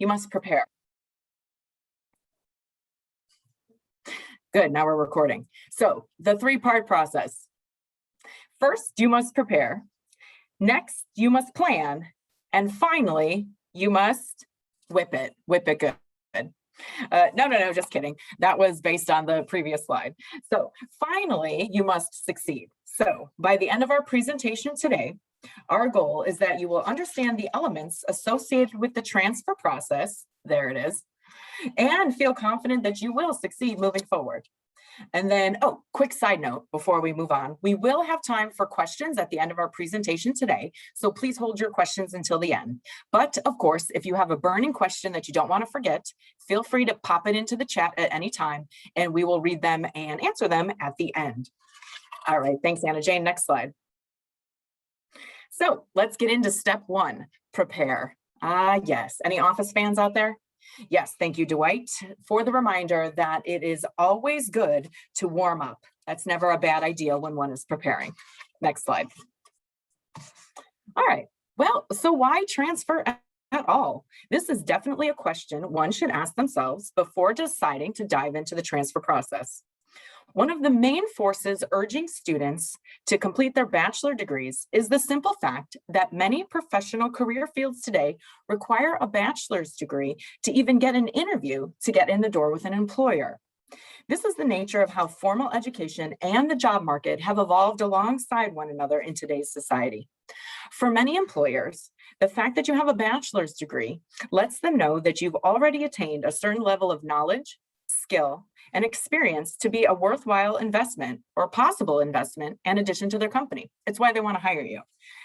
you must prepare. Good, now we're recording. So the three-part process. First, you must prepare. Next, you must plan. And finally, you must whip it good. No, just kidding. That was based on the previous slide. So finally, you must succeed. So by the end of our presentation today, our goal is that you will understand the elements associated with the transfer process, there it is, and feel confident that you will succeed moving forward. And then, quick side note before we move on, we will have time for questions at the end of our presentation today. So please hold your questions until the end. But of course, if you have a burning question that you don't want to forget, feel free to pop it into the chat at any time, and we will read them and answer them at the end. All right, thanks, Anna Jane. Next slide. So let's get into step one, prepare. Yes, any Office fans out there? Yes, thank you, Dwight, for the reminder that it is always good to warm up. That's never a bad idea when one is preparing. Next slide. All right, well, so why transfer at all? This is definitely a question one should ask themselves before deciding to dive into the transfer process. One of the main forces urging students to complete their bachelor degrees is the simple fact that many professional career fields today require a bachelor's degree to even get an interview to get in the door with an employer. This is the nature of how formal education and the job market have evolved alongside one another in today's society. For many employers, the fact that you have a bachelor's degree lets them know that you've already attained a certain level of knowledge, skill, and experience to be a worthwhile investment or possible investment in addition to their company. It's why they want to hire you.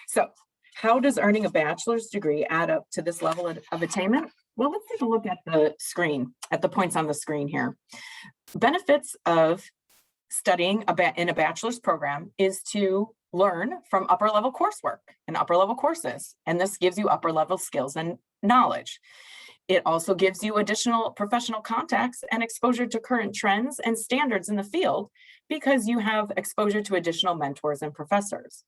So how does earning a bachelor's degree add up to this level of attainment? Well, let's take a look at the screen, at the points on the screen here. Benefits of studying in a bachelor's program is to learn from upper level coursework and upper level courses. And this gives you upper level skills and knowledge. It also gives you additional professional contacts and exposure to current trends and standards in the field because you have exposure to additional mentors and professors.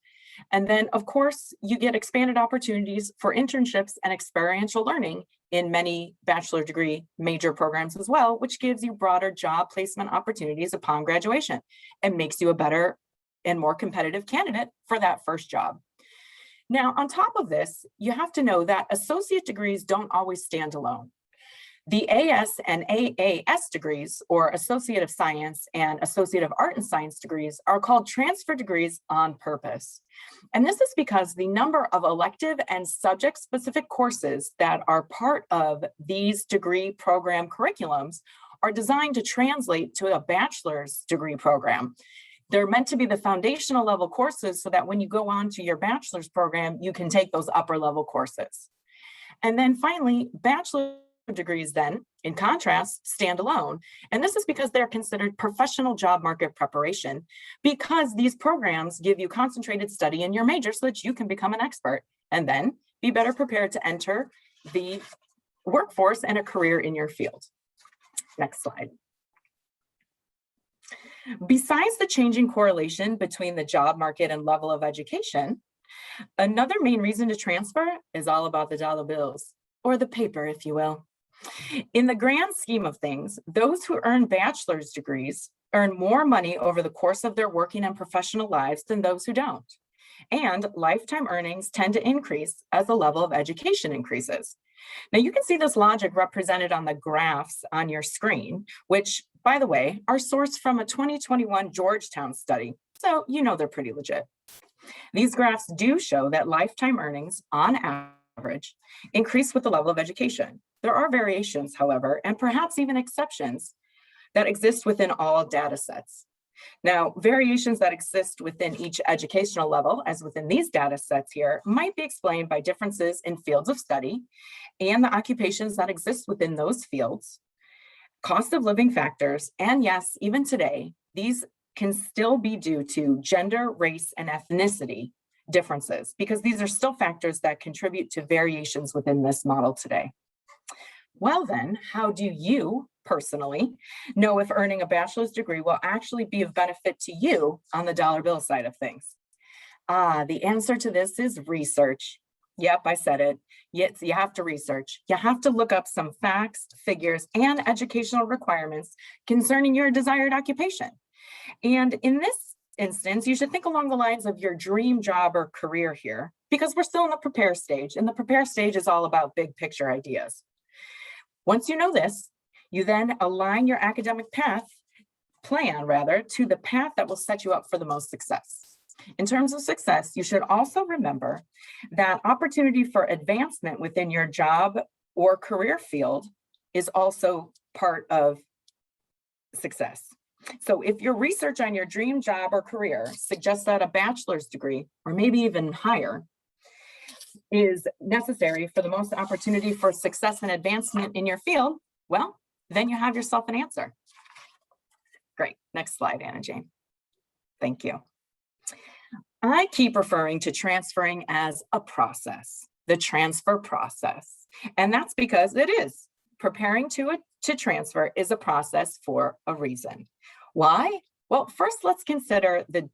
And then, of course, you get expanded opportunities for internships and experiential learning in many bachelor degree major programs as well, which gives you broader job placement opportunities upon graduation and makes you a better and more competitive candidate for that first job. Now, on top of this, you have to know that associate degrees don't always stand alone. The AS and AAS degrees, or Associate of Science and Associate of Art and Science degrees, are called transfer degrees on purpose. And this is because the number of elective and subject-specific courses that are part of these degree program curriculums are designed to translate to a bachelor's degree program. They're meant to be the foundational level courses so that when you go on to your bachelor's program, you can take those upper level courses. And then finally, bachelor degrees then, in contrast, stand alone. And this is because they're considered professional job market preparation because these programs give you concentrated study in your major so that you can become an expert and then be better prepared to enter the workforce and a career in your field. Next slide. Besides the changing correlation between the job market and level of education, another main reason to transfer is all about the dollar bills, or the paper, if you will. In the grand scheme of things, those who earn bachelor's degrees earn more money over the course of their working and professional lives than those who don't. And lifetime earnings tend to increase as the level of education increases. Now you can see this logic represented on the graphs on your screen, which, by the way, are sourced from a 2021 Georgetown study. So you know they're pretty legit. These graphs do show that lifetime earnings, on average, increase with the level of education. There are variations, however, and perhaps even exceptions that exist within all data sets. Now, variations that exist within each educational level, as within these data sets here, might be explained by differences in fields of study and the occupations that exist within those fields, cost of living factors, and yes, even today, these can still be due to gender, race, and ethnicity differences, because these are still factors that contribute to variations within this model today. Well then, how do you personally know if earning a bachelor's degree will actually be of benefit to you on the dollar bill side of things? The answer to this is research. Yep, I said it. Yes, you have to research. You have to look up some facts, figures, and educational requirements concerning your desired occupation. And in this instance, you should think along the lines of your dream job or career here, because we're still in the prepare stage, and the prepare stage is all about big picture ideas. Once you know this, you then align your academic plan to the path that will set you up for the most success. In terms of success, you should also remember that opportunity for advancement within your job or career field is also part of success. So if your research on your dream job or career suggests that a bachelor's degree, or maybe even higher, is necessary for the most opportunity for success and advancement in your field, well, then you have yourself an answer. Great. Next slide, Anna Jane. Thank you. I keep referring to transferring as a process, the transfer process. And that's because it is. Preparing to transfer is a process for a reason. Why? Well, first let's consider the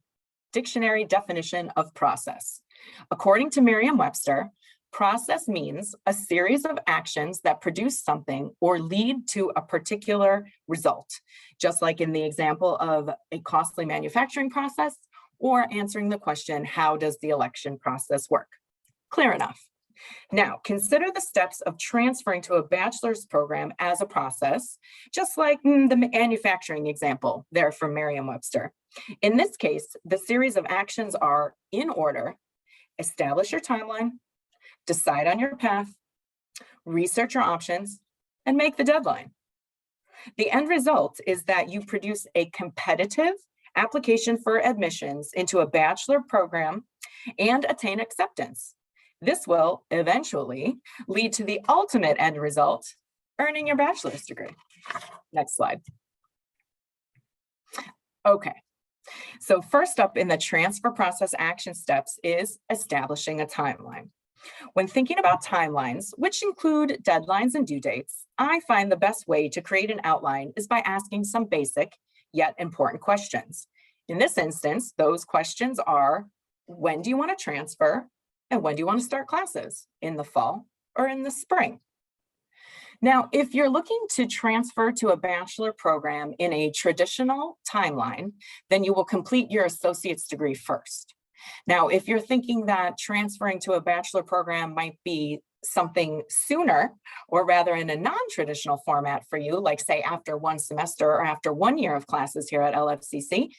dictionary definition of process. According to Merriam-Webster, process means a series of actions that produce something or lead to a particular result, just like in the example of a costly manufacturing process or answering the question, how does the election process work? Clear enough. Now, consider the steps of transferring to a bachelor's program as a process, just like the manufacturing example there from Merriam-Webster. In this case, the series of actions are in order: establish your timeline, decide on your path, research your options, and make the deadline. The end result is that you produce a competitive application for admissions into a bachelor program and attain acceptance. This will eventually lead to the ultimate end result, earning your bachelor's degree. Next slide. Okay, so first up in the transfer process action steps is establishing a timeline. When thinking about timelines, which include deadlines and due dates, I find the best way to create an outline is by asking some basic yet important questions. In this instance, those questions are: when do you want to transfer? And when do you want to start classes? In the fall or in the spring? Now, if you're looking to transfer to a bachelor program in a traditional timeline, then you will complete your associate's degree first. Now, if you're thinking that transferring to a bachelor program might be something sooner, or rather in a non-traditional format for you, like say after one semester or after 1 year of classes here at LFCC,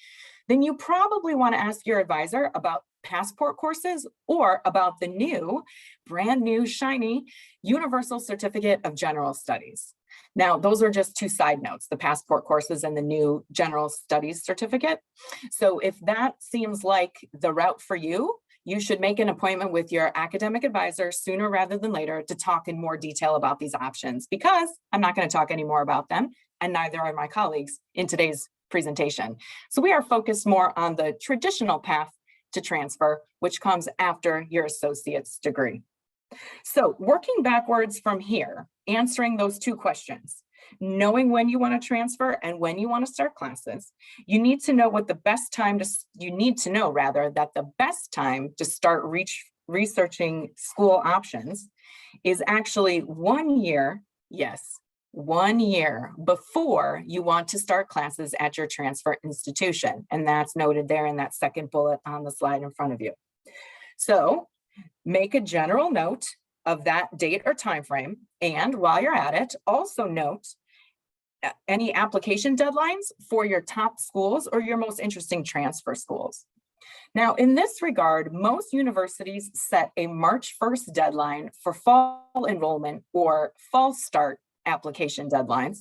then you probably want to ask your advisor about passport courses or about the brand new, shiny Universal Certificate of General Studies. Now, those are just two side notes, the passport courses and the new General Studies certificate. So if that seems like the route for you, you should make an appointment with your academic advisor sooner rather than later to talk in more detail about these options, because I'm not going to talk any more about them, and neither are my colleagues in today's presentation. So we are focused more on the traditional path to transfer, which comes after your associate's degree. So working backwards from here, answering those two questions, knowing when you want to transfer and when you want to start classes, you need to know that the best time to start researching school options is actually 1 year, yes, 1 year before you want to start classes at your transfer institution. And that's noted there in that second bullet on the slide in front of you. So make a general note of that date or time frame. And while you're at it, also note any application deadlines for your top schools or your most interesting transfer schools. Now, in this regard, most universities set a March 1st deadline for fall enrollment or fall start application deadlines,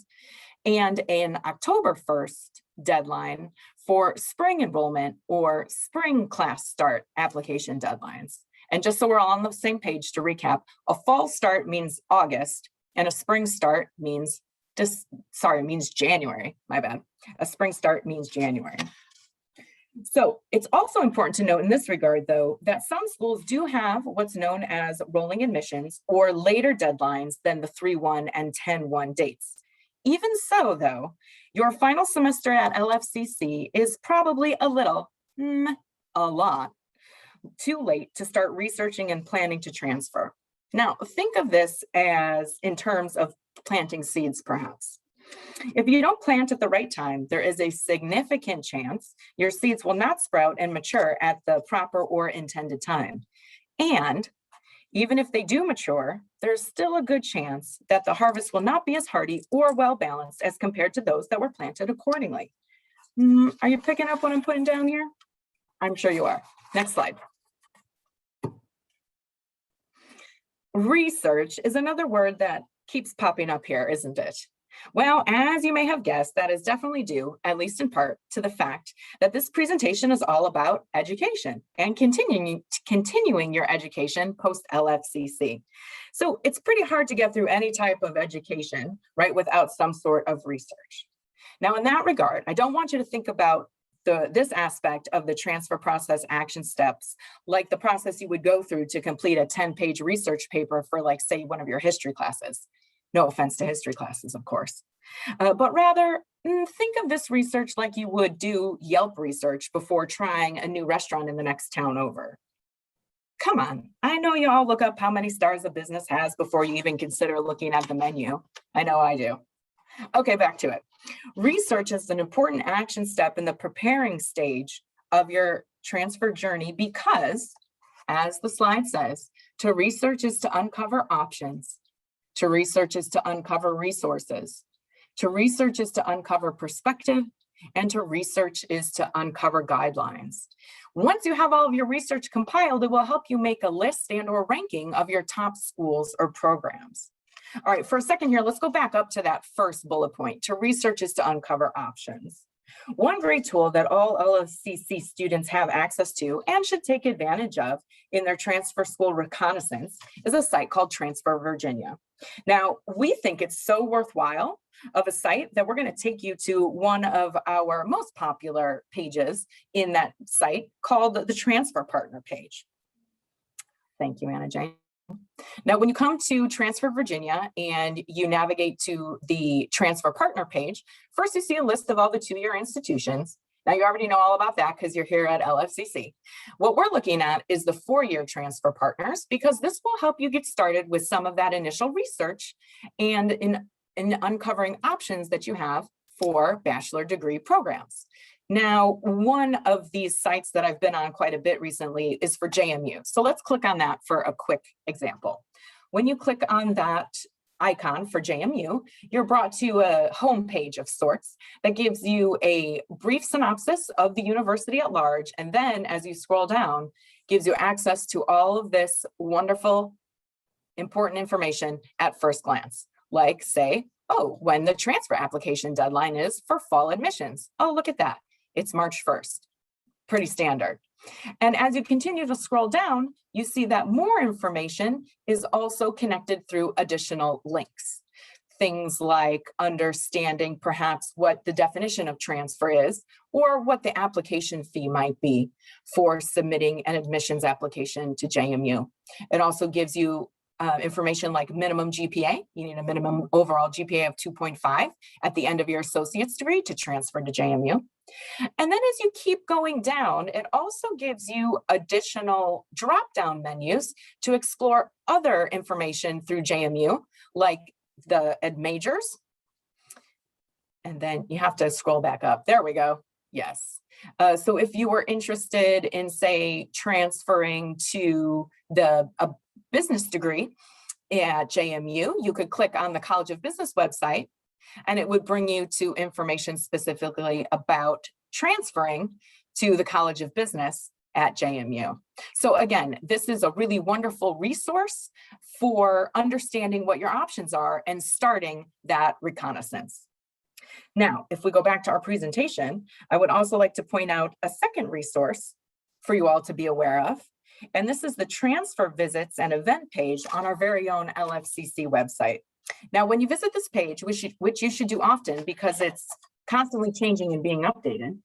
and an October 1st deadline for spring enrollment or spring class start application deadlines. And just so we're all on the same page, to recap, a fall start means August, and a spring start means January, my bad. A spring start means January. So it's also important to note in this regard, though, that some schools do have what's known as rolling admissions or later deadlines than the 3-1 and 10-1 dates. Even so, though, your final semester at LFCC is probably a lot too late to start researching and planning to transfer. Now, think of this as in terms of planting seeds, perhaps. If you don't plant at the right time, there is a significant chance your seeds will not sprout and mature at the proper or intended time. And even if they do mature, there's still a good chance that the harvest will not be as hardy or well balanced as compared to those that were planted accordingly. Are you picking up what I'm putting down here? I'm sure you are. Next slide. Research is another word that keeps popping up here, isn't it? Well, as you may have guessed, that is definitely due, at least in part, to the fact that this presentation is all about education and continuing your education post LFCC. So it's pretty hard to get through any type of education, right, without some sort of research. Now, in that regard, I don't want you to think about this aspect of the transfer process action steps like the process you would go through to complete a 10-page research paper for, like, say, one of your history classes. No offense to history classes, of course. But rather, think of this research like you would do Yelp research before trying a new restaurant in the next town over. Come on, I know you all look up how many stars a business has before you even consider looking at the menu. I know I do. Okay, back to it. Research is an important action step in the preparing stage of your transfer journey because, as the slide says, to research is to uncover options. To research is to uncover resources. To research is to uncover perspective, and to research is to uncover guidelines. Once you have all of your research compiled, it will help you make a list and or ranking of your top schools or programs. All right, for a second here, let's go back up to that first bullet point. To research is to uncover options. One great tool that all LFCC students have access to and should take advantage of in their transfer school reconnaissance is a site called Transfer Virginia. Now, we think it's so worthwhile of a site that we're going to take you to one of our most popular pages in that site called the Transfer Partner page. Thank you, Anna Jane. Now, when you come to Transfer Virginia and you navigate to the Transfer Partner page, first you see a list of all the two-year institutions. Now, you already know all about that because you're here at LFCC. What we're looking at is the four-year transfer partners because this will help you get started with some of that initial research and in uncovering options that you have for bachelor degree programs. Now, one of these sites that I've been on quite a bit recently is for JMU. So let's click on that for a quick example. When you click on that icon for JMU, you're brought to a homepage of sorts that gives you a brief synopsis of the university at large. And then as you scroll down, gives you access to all of this wonderful, important information at first glance. Like, say, oh, when the transfer application deadline is for fall admissions. Oh, look at that. It's March 1st. Pretty standard. And as you continue to scroll down, you see that more information is also connected through additional links. Things like understanding perhaps what the definition of transfer is, or what the application fee might be for submitting an admissions application to JMU. It also gives you information like minimum GPA. You need a minimum overall GPA of 2.5 at the end of your associate's degree to transfer to JMU. And then as you keep going down, it also gives you additional drop-down menus to explore other information through JMU, like the ed majors. And then you have to scroll back up. There we go. Yes. So if you were interested in, say, transferring to a business degree at JMU, you could click on the College of Business website and it would bring you to information specifically about transferring to the College of Business at JMU. So again, this is a really wonderful resource for understanding what your options are and starting that reconnaissance. Now, if we go back to our presentation, I would also like to point out a second resource for you all to be aware of. And this is the transfer visits and event page on our very own LFCC website. Now, when you visit this page, which you should do often because it's constantly changing and being updated,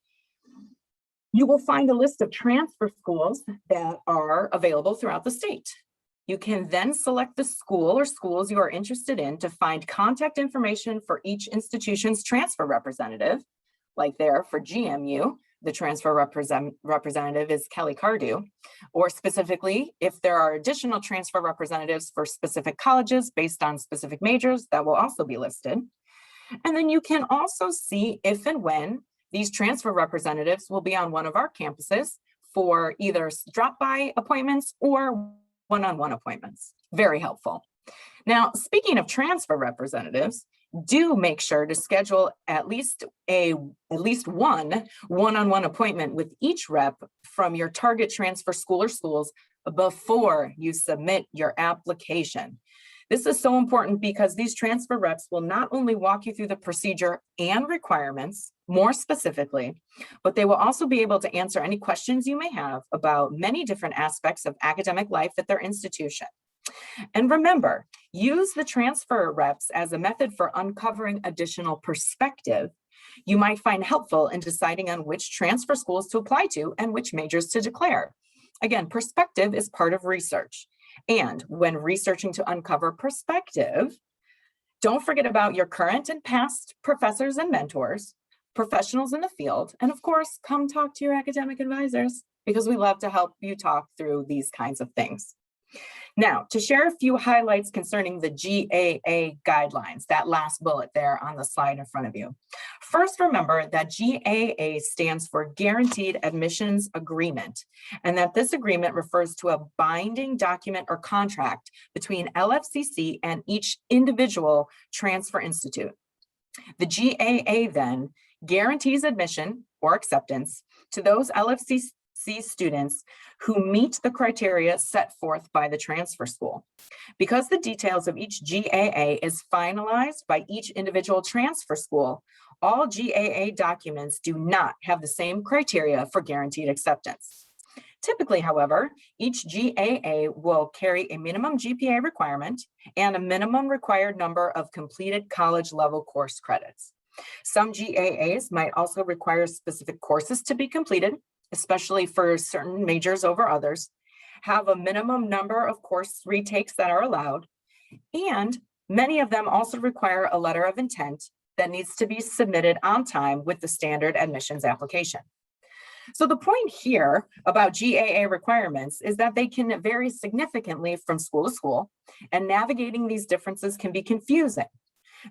you will find a list of transfer schools that are available throughout the state. You can then select the school or schools you are interested in to find contact information for each institution's transfer representative, like there for GMU, the transfer representative is Kelly Cardew, or specifically, if there are additional transfer representatives for specific colleges based on specific majors, that will also be listed. And then you can also see if and when these transfer representatives will be on one of our campuses for either drop-by appointments or one-on-one appointments. Very helpful. Now, speaking of transfer representatives, do make sure to schedule at least one one-on-one appointment with each rep from your target transfer school or schools before you submit your application. This is so important because these transfer reps will not only walk you through the procedure and requirements more specifically, but they will also be able to answer any questions you may have about many different aspects of academic life at their institution. And remember, use the transfer reps as a method for uncovering additional perspective you might find helpful in deciding on which transfer schools to apply to and which majors to declare. Again, perspective is part of research. And when researching to uncover perspective, don't forget about your current and past professors and mentors, professionals in the field, and of course, come talk to your academic advisors because we love to help you talk through these kinds of things. Now, to share a few highlights concerning the GAA guidelines, that last bullet there on the slide in front of you. First, remember that GAA stands for Guaranteed Admissions Agreement, and that this agreement refers to a binding document or contract between LFCC and each individual transfer institute. The GAA then guarantees admission or acceptance to those LFCC students who meet the criteria set forth by the transfer school. Because the details of each GAA is finalized by each individual transfer school, all GAA documents do not have the same criteria for guaranteed acceptance. Typically, however, each GAA will carry a minimum GPA requirement and a minimum required number of completed college level course credits. Some GAAs might also require specific courses to be completed, especially for certain majors over others, have a minimum number of course retakes that are allowed, and many of them also require a letter of intent that needs to be submitted on time with the standard admissions application. So the point here about GAA requirements is that they can vary significantly from school to school, and navigating these differences can be confusing.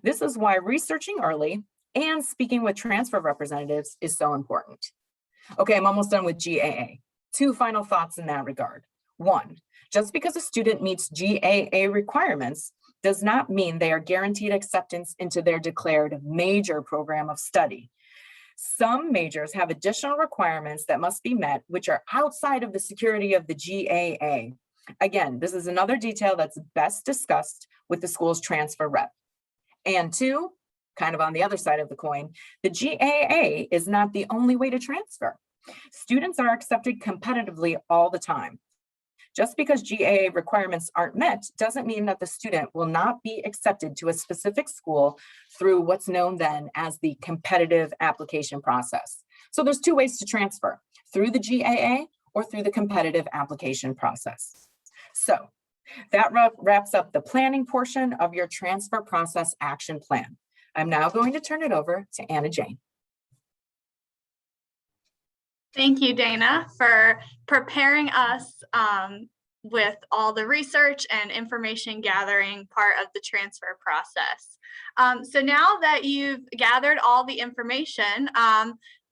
This is why researching early and speaking with transfer representatives is so important. Okay, I'm almost done with GAA. Two final thoughts in that regard. One, just because a student meets GAA requirements does not mean they are guaranteed acceptance into their declared major program of study. Some majors have additional requirements that must be met, which are outside of the security of the GAA. Again, this is another detail that's best discussed with the school's transfer rep. And two, kind of on the other side of the coin, the GAA is not the only way to transfer. Students are accepted competitively all the time. Just because GAA requirements aren't met doesn't mean that the student will not be accepted to a specific school through what's known then as the competitive application process. So there's two ways to transfer, through the GAA or through the competitive application process. So that wraps up the planning portion of your transfer process action plan. I'm now going to turn it over to Anna Jane. Thank you, Dana, for preparing us with all the research and information gathering part of the transfer process. So now that you've gathered all the information,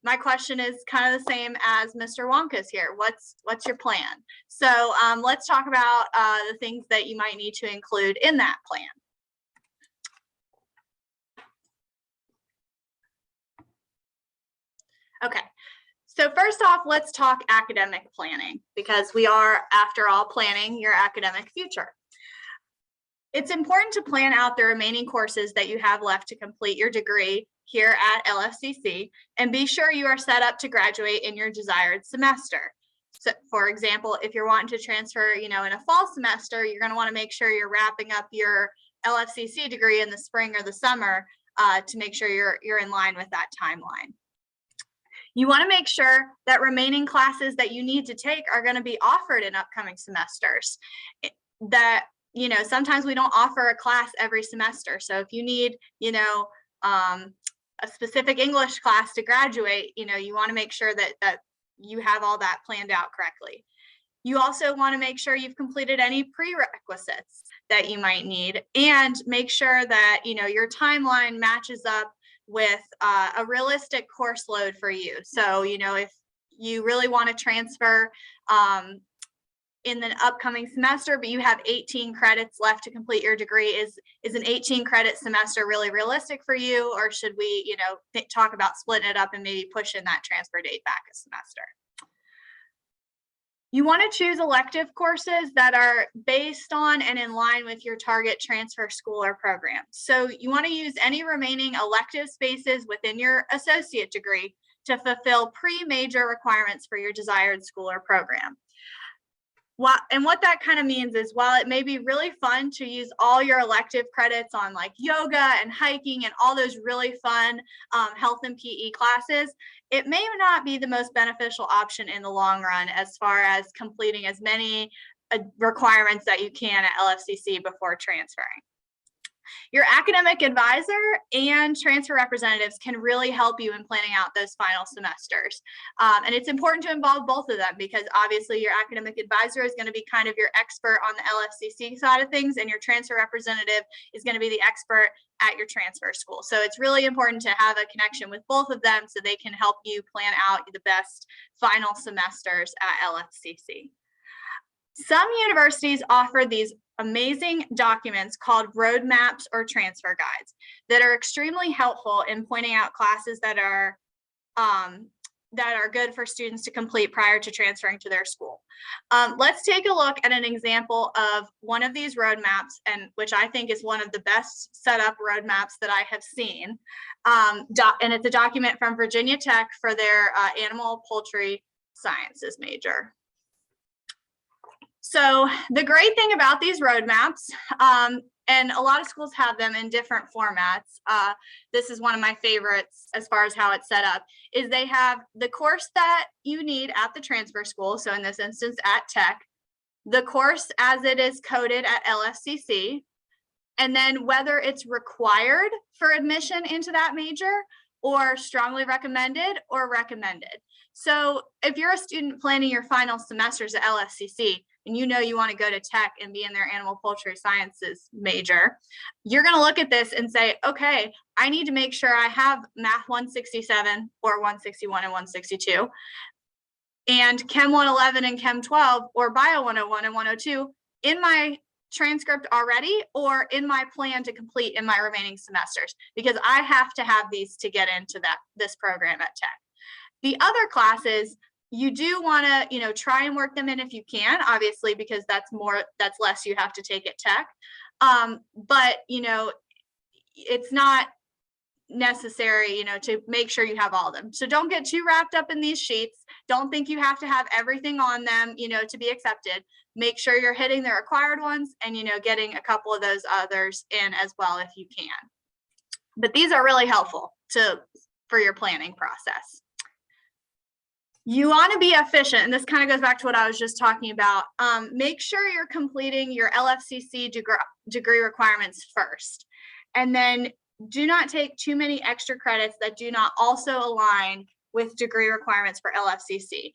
my question is kind of the same as Mr. Wonka's here. What's your plan? So let's talk about the things that you might need to include in that plan. Okay. So first off, let's talk academic planning, because we are, after all, planning your academic future. It's important to plan out the remaining courses that you have left to complete your degree here at LFCC, and be sure you are set up to graduate in your desired semester. So, for example, if you're wanting to transfer, in a fall semester, you're going to want to make sure you're wrapping up your LFCC degree in the spring or the summer to make sure you're in line with that timeline. You want to make sure that remaining classes that you need to take are going to be offered in upcoming semesters. That, sometimes we don't offer a class every semester. So if you need, a specific English class to graduate, you want to make sure that you have all that planned out correctly. You also want to make sure you've completed any prerequisites that you might need, and make sure that your timeline matches up with a realistic course load for you. So if you really want to transfer in the upcoming semester, but you have 18 credits left to complete your degree, is an 18 credit semester really realistic for you, or should we talk about splitting it up and maybe pushing that transfer date back a semester? You want to choose elective courses that are based on and in line with your target transfer school or program. So you want to use any remaining elective spaces within your associate degree to fulfill pre-major requirements for your desired school or program. And what that kind of means is, while it may be really fun to use all your elective credits on like yoga and hiking and all those really fun health and PE classes, it may not be the most beneficial option in the long run as far as completing as many requirements that you can at LFCC before transferring. Your academic advisor and transfer representatives can really help you in planning out those final semesters. And it's important to involve both of them, because obviously your academic advisor is going to be kind of your expert on the LFCC side of things, and your transfer representative is going to be the expert at your transfer school. So it's really important to have a connection with both of them so they can help you plan out the best final semesters at LFCC. Some universities offer these amazing documents called roadmaps or transfer guides that are extremely helpful in pointing out classes that are good for students to complete prior to transferring to their school. Let's take a look at an example of one of these roadmaps, and which I think is one of the best set up roadmaps that I have seen. And it's a document from Virginia Tech for their animal poultry sciences major. So the great thing about these roadmaps, and a lot of schools have them in different formats. This is one of my favorites as far as how it's set up, is they have the course that you need at the transfer school. So in this instance at Tech, the course as it is coded at LFCC, and then whether it's required for admission into that major or strongly recommended or recommended. So if you're a student planning your final semesters at LFCC, and you want to go to Tech and be in their animal poultry sciences major, you're going to look at this and say, okay, I need to make sure I have Math 167 or 161 and 162, and Chem 111 and Chem 12 or Bio 101 and 102 in my transcript already, or in my plan to complete in my remaining semesters, because I have to have these to get into this program at Tech. The other classes, you do want to, try and work them in if you can, obviously, because that's less you have to take at Tech. But, it's not necessary, to make sure you have all of them. So don't get too wrapped up in these sheets. Don't think you have to have everything on them, to be accepted. Make sure you're hitting the required ones and, getting a couple of those others in as well if you can. But these are really helpful for your planning process. You want to be efficient, and this kind of goes back to what I was just talking about. Make sure you're completing your LFCC degree requirements first, and then do not take too many extra credits that do not also align with degree requirements for LFCC.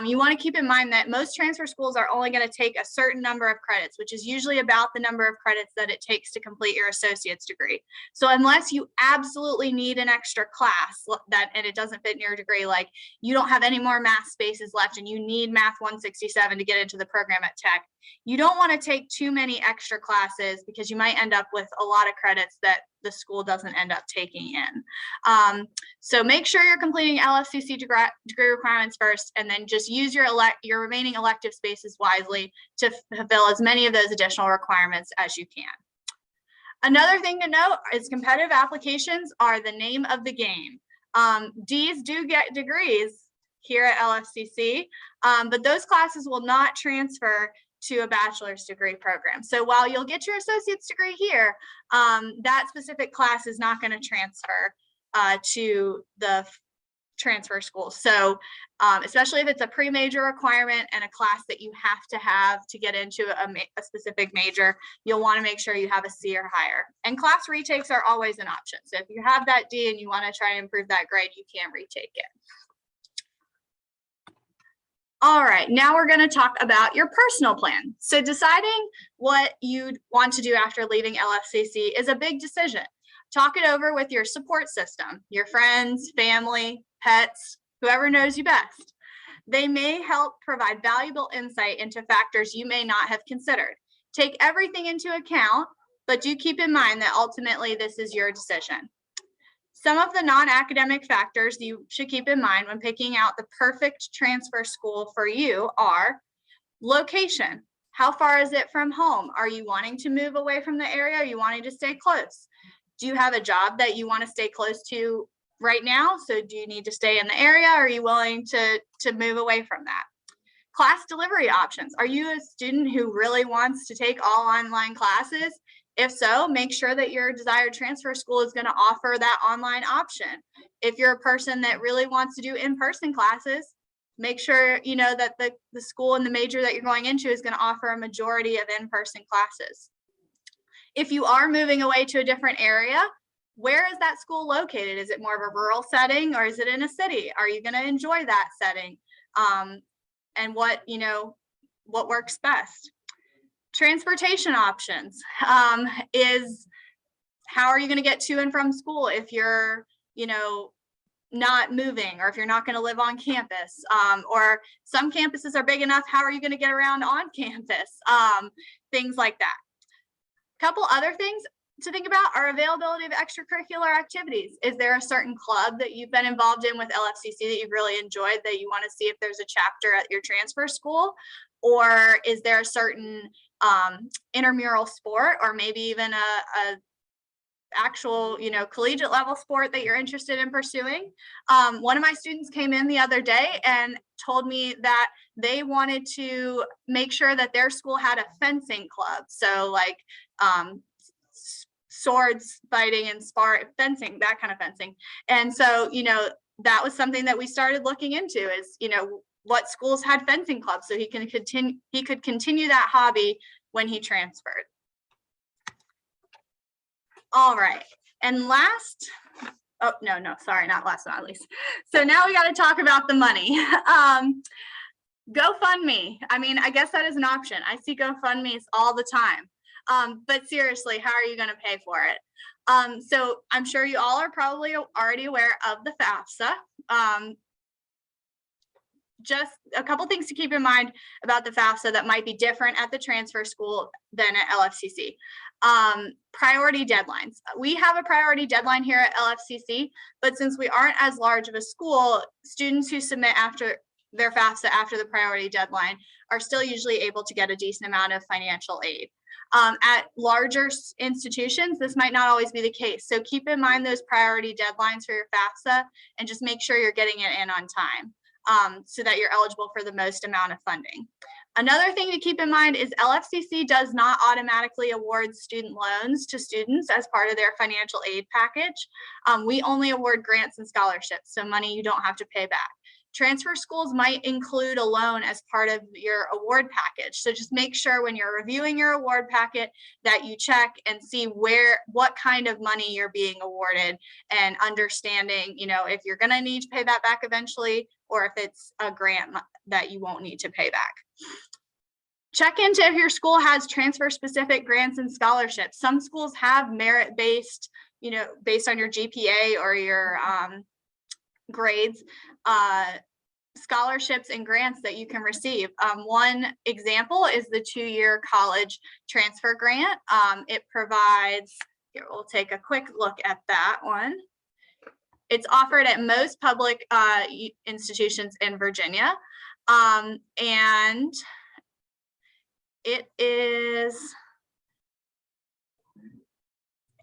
You want to keep in mind that most transfer schools are only going to take a certain number of credits, which is usually about the number of credits that it takes to complete your associate's degree. So unless you absolutely need an extra class and it doesn't fit in your degree, like you don't have any more math spaces left and you need Math 167 to get into the program at Tech, you don't want to take too many extra classes, because you might end up with a lot of credits that the school doesn't end up taking in. So make sure you're completing LFCC degree requirements first, and then just use your remaining elective spaces wisely to fulfill as many of those additional requirements as you can. Another thing to note is competitive applications are the name of the game. Ds do get degrees here at LFCC, but those classes will not transfer to a bachelor's degree program. So while you'll get your associate's degree here, that specific class is not going to transfer to the transfer schools. So especially if it's a pre-major requirement and a class that you have to get into a specific major, you'll want to make sure you have a C or higher. And class retakes are always an option. So if you have that D and you want to try and improve that grade, you can retake it. All right, now we're going to talk about your personal plan. So deciding what you want to do after leaving LFCC is a big decision. Talk it over with your support system, your friends, family, pets, whoever knows you best. They may help provide valuable insight into factors you may not have considered. Take everything into account, but do keep in mind that ultimately this is your decision. Some of the non-academic factors you should keep in mind when picking out the perfect transfer school for you are location. How far is it from home? Are you wanting to move away from the area? Are you wanting to stay close? Do you have a job that you want to stay close to right now? So do you need to stay in the area? Or are you willing to move away from that? Class delivery options. Are you a student who really wants to take all online classes? If so, make sure that your desired transfer school is going to offer that online option. If you're a person that really wants to do in-person classes, make sure you know that the school and the major that you're going into is going to offer a majority of in-person classes. If you are moving away to a different area, where is that school located? Is it more of a rural setting or is it in a city? Are you going to enjoy that setting? And what works best? Transportation options is how are you going to get to and from school if you're, not moving, or if you're not going to live on campus, or some campuses are big enough. How are you going to get around on campus? Things like that. A couple other things to think about are availability of extracurricular activities. Is there a certain club that you've been involved in with LFCC that you've really enjoyed that you want to see if there's a chapter at your transfer school? Or is there a certain intramural sport, or maybe even a actual collegiate level sport that you're interested in pursuing? One of my students came in the other day and told me that they wanted to make sure that their school had a fencing club. So like swords fighting and fencing, that kind of fencing. And so, that was something that we started looking into is, what schools had fencing clubs so he could continue that hobby when he transferred. All right. And sorry, not last but not least. So now we got to talk about the money. GoFundMe. I mean, I guess that is an option. I see GoFundMe's all the time. But seriously, how are you going to pay for it? So I'm sure you all are probably already aware of the FAFSA. Just a couple things to keep in mind about the FAFSA that might be different at the transfer school than at LFCC. Priority deadlines. We have a priority deadline here at LFCC, but since we aren't as large of a school, students who submit after their FAFSA after the priority deadline are still usually able to get a decent amount of financial aid. At larger institutions, this might not always be the case. So keep in mind those priority deadlines for your FAFSA and just make sure you're getting it in on time. So that you're eligible for the most amount of funding. Another thing to keep in mind is LFCC does not automatically award student loans to students as part of their financial aid package. We only award grants and scholarships, so money you don't have to pay back. Transfer schools might include a loan as part of your award package. So just make sure when you're reviewing your award packet that you check and see what kind of money you're being awarded, and understanding, if you're going to need to pay that back eventually, or if it's a grant that you won't need to pay back. Check into if your school has transfer specific grants and scholarships. Some schools have merit-based, based on your GPA or your grades, scholarships and grants that you can receive. One example is the 2-year college transfer grant. It provides, here we'll take a quick look at that one. It's offered at most public institutions in Virginia. And it is,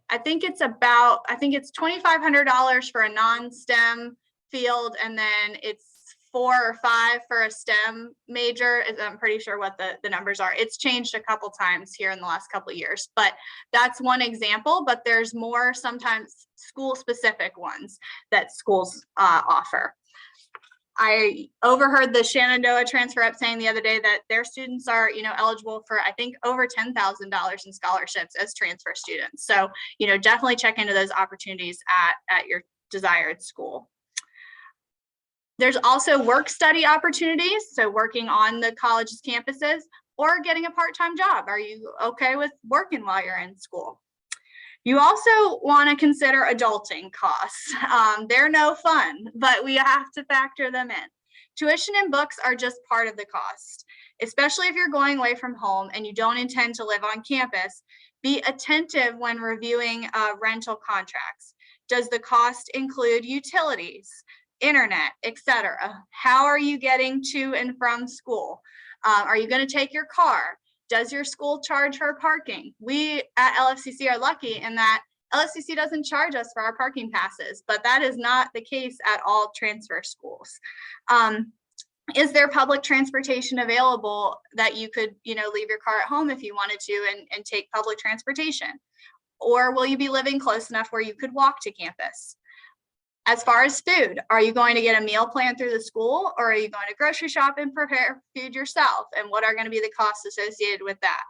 I think it's $2,500 for a non-STEM field, and then it's $4 or $5 for a STEM major. I'm pretty sure what the numbers are. It's changed a couple times here in the last couple of years, but that's one example. But there's more sometimes school specific ones that schools offer. I overheard the Shenandoah transfer rep saying the other day that their students are, eligible for, I think, over $10,000 in scholarships as transfer students. So, definitely check into those opportunities at your desired school. There's also work study opportunities, so working on the college's campuses or getting a part-time job. Are you okay with working while you're in school? You also want to consider adulting costs. They're no fun, but we have to factor them in. Tuition and books are just part of the cost, especially if you're going away from home and you don't intend to live on campus. Be attentive when reviewing rental contracts. Does the cost include utilities, internet, etc.? How are you getting to and from school? Are you going to take your car? Does your school charge for parking? We at LFCC are lucky in that LFCC doesn't charge us for our parking passes, but that is not the case at all transfer schools. Is there public transportation available that you could, leave your car at home if you wanted to and take public transportation? Or will you be living close enough where you could walk to campus? As far as food, are you going to get a meal plan through the school, or are you going to grocery shop and prepare food yourself? And what are going to be the costs associated with that?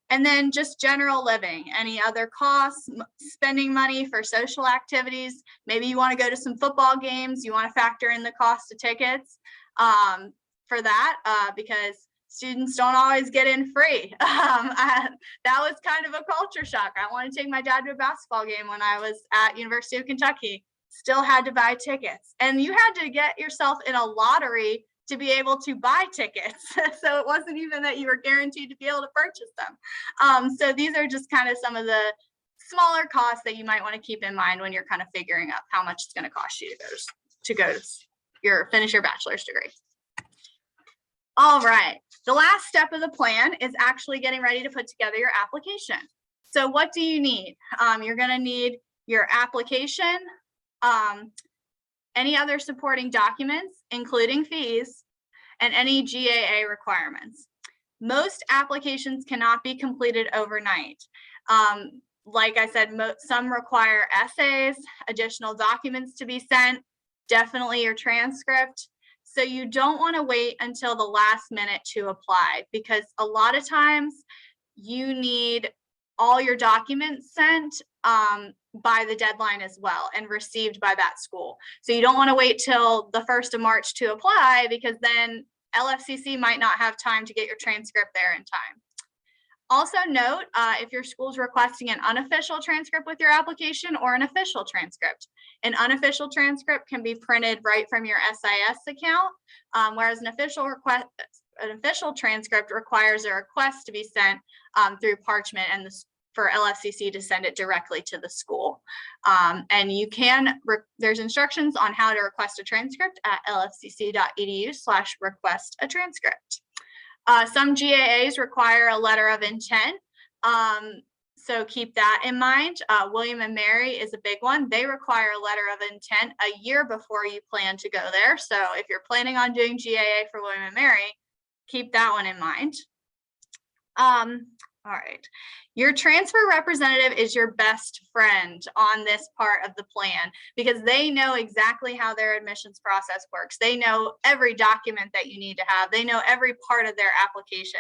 And then just general living, any other costs, spending money for social activities. Maybe you want to go to some football games. You want to factor in the cost of tickets for that because students don't always get in free. That was kind of a culture shock. I wanted to take my dad to a basketball game when I was at University of Kentucky. Still had to buy tickets, and you had to get yourself in a lottery to be able to buy tickets. So it wasn't even that you were guaranteed to be able to purchase them. So these are just kind of some of the smaller costs that you might want to keep in mind when you're kind of figuring out how much it's going to cost you to finish your bachelor's degree. All right, the last step of the plan is actually getting ready to put together your application. So what do you need? You're going to need your application, any other supporting documents, including fees, and any GAA requirements. Most applications cannot be completed overnight. Like I said, some require essays, additional documents to be sent, definitely your transcript. So you don't want to wait until the last minute to apply, because a lot of times you need all your documents sent by the deadline as well and received by that school. So you don't want to wait till the 1st of March to apply, because then LFCC might not have time to get your transcript there in time. Also note, if your school's requesting an unofficial transcript with your application or an official transcript. An unofficial transcript can be printed right from your SIS account, whereas an official transcript requires a request to be sent through Parchment and for LFCC to send it directly to the school. And you can, there's instructions on how to request a transcript at lfcc.edu/request a transcript. Some GAAs require a letter of intent. So keep that in mind. William and Mary is a big one. They require a letter of intent a year before you plan to go there. So if you're planning on doing GAA for William and Mary, keep that one in mind. All right. Your transfer representative is your best friend on this part of the plan, because they know exactly how their admissions process works. They know every document that you need to have. They know every part of their application.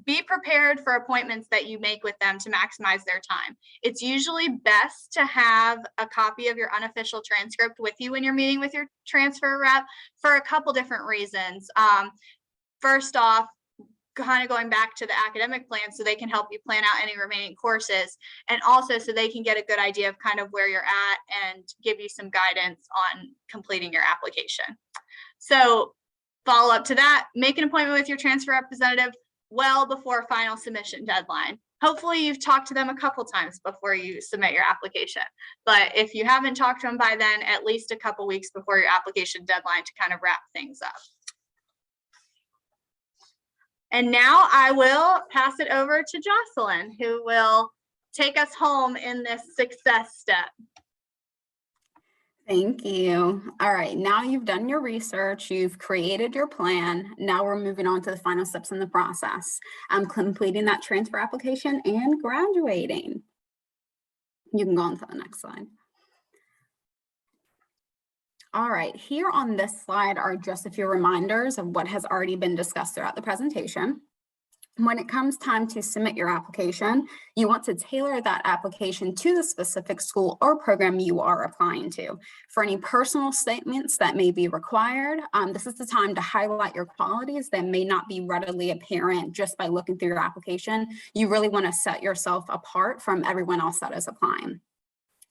Be prepared for appointments that you make with them to maximize their time. It's usually best to have a copy of your unofficial transcript with you when you're meeting with your transfer rep for a couple different reasons. First off, kind of going back to the academic plan, so they can help you plan out any remaining courses, and also so they can get a good idea of kind of where you're at and give you some guidance on completing your application. So follow up to that, make an appointment with your transfer representative well before final submission deadline. Hopefully you've talked to them a couple times before you submit your application, but if you haven't talked to them by then, at least a couple weeks before your application deadline to kind of wrap things up. And now I will pass it over to Jocelyn, who will take us home in this success step. Thank you. All right, now you've done your research, you've created your plan. Now we're moving on to the final steps in the process. Completing that transfer application and graduating. You can go on to the next slide. All right, here on this slide are just a few reminders of what has already been discussed throughout the presentation. When it comes time to submit your application, you want to tailor that application to the specific school or program you are applying to. For any personal statements that may be required, this is the time to highlight your qualities that may not be readily apparent just by looking through your application. You really want to set yourself apart from everyone else that is applying.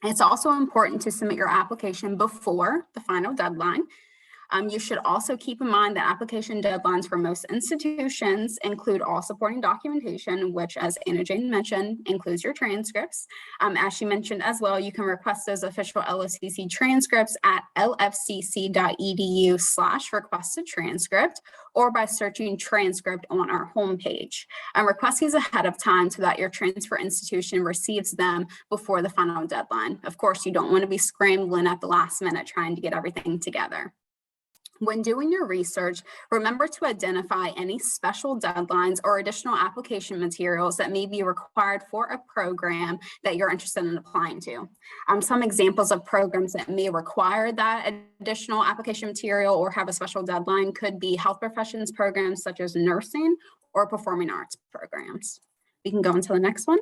It's also important to submit your application before the final deadline. You should also keep in mind that application deadlines for most institutions include all supporting documentation, which, as Anna Jane mentioned, includes your transcripts. As she mentioned as well, you can request those official LFCC transcripts at lfcc.edu/requested transcript or by searching transcript on our homepage. Request these ahead of time so that your transfer institution receives them before the final deadline. Of course, you don't want to be scrambling at the last minute trying to get everything together. When doing your research, remember to identify any special deadlines or additional application materials that may be required for a program that you're interested in applying to. Some examples of programs that may require that additional application material or have a special deadline could be health professions programs such as nursing or performing arts programs. We can go into the next one.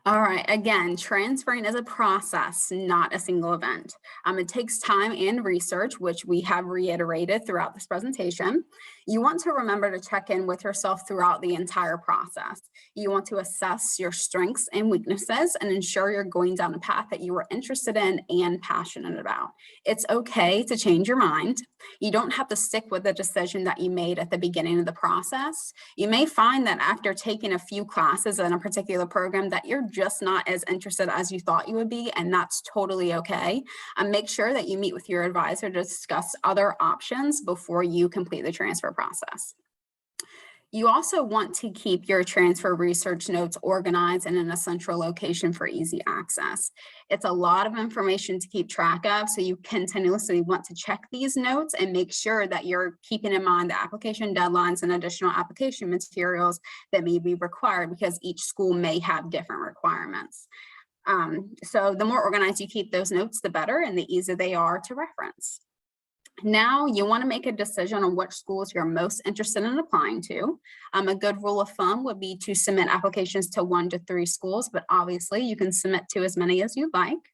All right, again, transferring is a process, not a single event. It takes time and research, which we have reiterated throughout this presentation. You want to remember to check in with yourself throughout the entire process. You want to assess your strengths and weaknesses and ensure you're going down a path that you are interested in and passionate about. It's okay to change your mind. You don't have to stick with the decision that you made at the beginning of the process. You may find that after taking a few classes in a particular program that you're just not as interested as you thought you would be, and that's totally okay. Make sure that you meet with your advisor to discuss other options before you complete the transfer process. You also want to keep your transfer research notes organized and in a central location for easy access. It's a lot of information to keep track of, so you continuously want to check these notes and make sure that you're keeping in mind the application deadlines and additional application materials that may be required because each school may have different requirements. So the more organized you keep those notes, the better, and the easier they are to reference. Now you want to make a decision on which schools you're most interested in applying to. A good rule of thumb would be to submit applications to 1 to 3 schools, but obviously you can submit to as many as you'd like.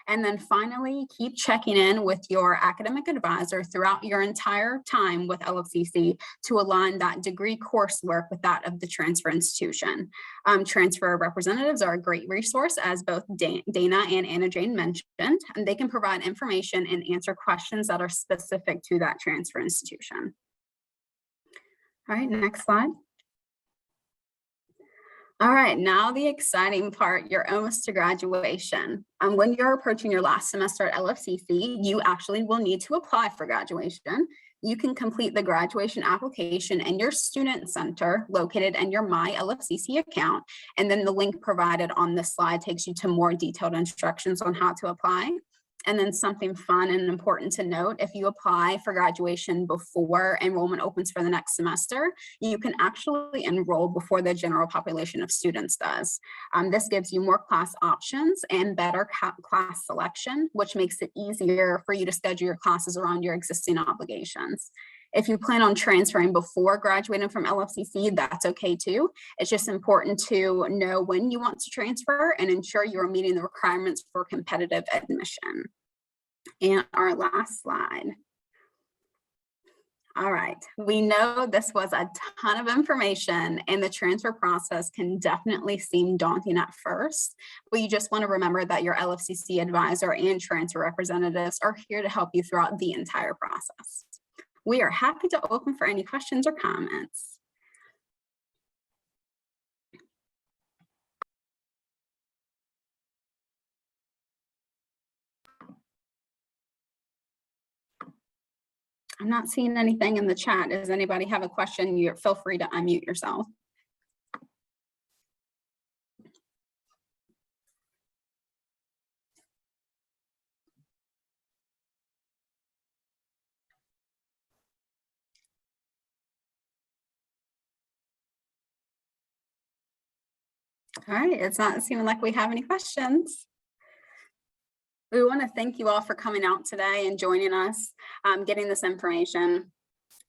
And then finally, keep checking in with your academic advisor throughout your entire time with LFCC to align that degree coursework with that of the transfer institution. Transfer representatives are a great resource, as both Dana and Anna Jane mentioned, and they can provide information and answer questions that are specific to that transfer institution. All right, next slide. All right, now the exciting part, you're almost to graduation. When you're approaching your last semester at LFCC, you actually will need to apply for graduation. You can complete the graduation application in your student center located in your My LFCC account. And then the link provided on this slide takes you to more detailed instructions on how to apply. And then something fun and important to note, if you apply for graduation before enrollment opens for the next semester, you can actually enroll before the general population of students does. This gives you more class options and better class selection, which makes it easier for you to schedule your classes around your existing obligations. If you plan on transferring before graduating from LFCC, that's okay too. It's just important to know when you want to transfer and ensure you are meeting the requirements for competitive admission. And our last slide. All right, we know this was a ton of information and the transfer process can definitely seem daunting at first, but you just want to remember that your LFCC advisor and transfer representatives are here to help you throughout the entire process. We are happy to open for any questions or comments. I'm not seeing anything in the chat. Does anybody have a question? You feel free to unmute yourself. All right, it's not seeming like we have any questions. We want to thank you all for coming out today and joining us, getting this information.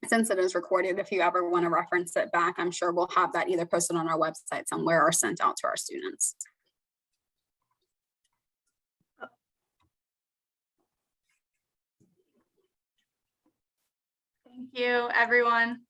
Since it is recorded, if you ever want to reference it back, I'm sure we'll have that either posted on our website somewhere or sent out to our students. Thank you, everyone.